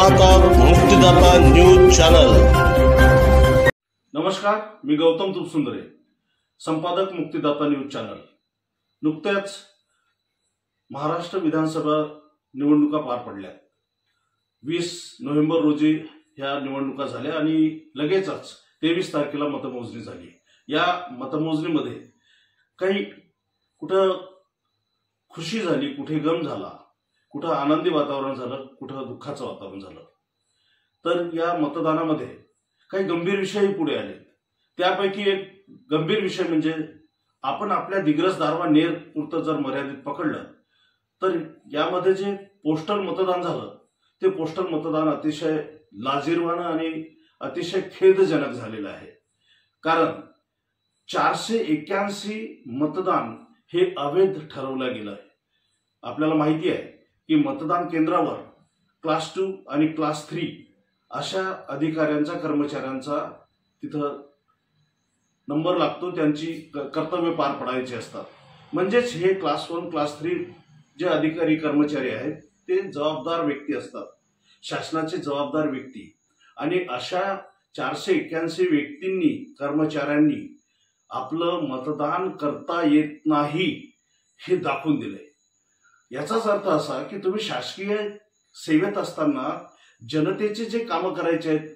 पाहता मुक्तिदाता news channel. नमस्कार, मी गौतम तुपसुंदरे, संपादक मुक्तिदाता न्यूज चॅनल। नुकत्याच महाराष्ट्र विधानसभा निवडणुका पार पडल्या। 20 नोव्हेंबर रोजी ह्या निवडणुका झाल्या आणि लगेचच 23 तारखेला मतमोजणी झाली। या मतमोजणीमध्ये काही कुठं खुशी झाली, कुठे गम झाला, कुठं आनंदी वातावरण झालं, कुठं दुःखाचं वातावरण झालं। तर या मतदानामध्ये काही गंभीर विषयही पुढे आले। त्यापैकी एक गंभीर विषय म्हणजे आपण आपल्या दिग्रस दारवा नेर पुरतं जर मर्यादित पकडलं तर यामध्ये जे पोस्टल मतदान झालं ते पोस्टल मतदान अतिशय लाजिरवाणं आणि अतिशय खेदजनक झालेलं आहे। कारण 481 मतदान हे अवैध ठरवलं गेलं आहे। आपल्याला माहिती आहे की मतदान केंद्रावर क्लास 2 आणि क्लास 3 अशा अधिकाऱ्यांचा कर्मचाऱ्यांचा तिथं नंबर लागतो, त्यांची कर्तव्य पार पडायची असतात। म्हणजेच हे क्लास 1 क्लास 3 जे अधिकारी कर्मचारी आहेत ते जबाबदार व्यक्ती असतात, शासनाचे जबाबदार व्यक्ती। आणि अशा 481 व्यक्तींनी कर्मचाऱ्यांनी आपलं मतदान करता येत नाही हे दाखवून दिले। याचाच अर्थ असा की तुम्ही शासकीय सेवेत असताना जनतेचे जे कामं करायचे आहेत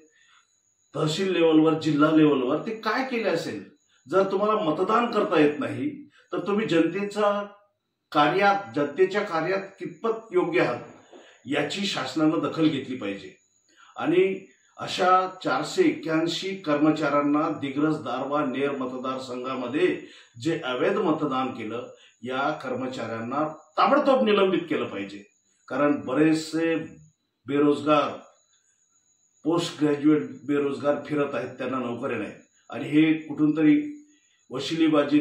तहसील लेवलवर, जिल्हा लेवलवर, ते काय केले असेल। जर तुम्हाला मतदान करता येत नाही तर तुम्ही जनतेच्या कार्यात कितपत योग्य आहात याची शासनाने दखल घेतली पाहिजे। आणि अशा 481 कर्मचाऱ्यांना दिग्रस दारवा नेर मतदारसंघामध्ये जे अवैध मतदान केलं या कर्मचाऱ्यांना ताबडतोब निलंबित केलं पाहिजे। कारण बरेचसे बेरोजगार, पोस्ट ग्रॅज्युएट बेरोजगार फिरत आहेत, त्यांना नोकऱ्या नाहीत। आणि हे कुठून तरी वशिलीबाजी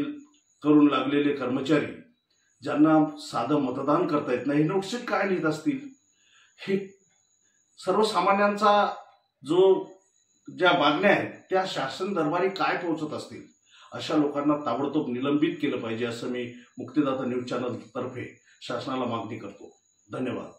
करून लागलेले कर्मचारी ज्यांना साधं मतदान करता येत नाही, नोटशीट काय लिहित असतील, हे सर्वसामान्यांचा ज्या मागण्या आहेत त्या शासन दरबारी काय पोहोचत असतील। अशा लोकांना ताबडतोब निलंबित केलं पाहिजे असं मी मुक्तिदाता न्यूज चॅनल तर्फे शासनाला मागणी करतो। धन्यवाद।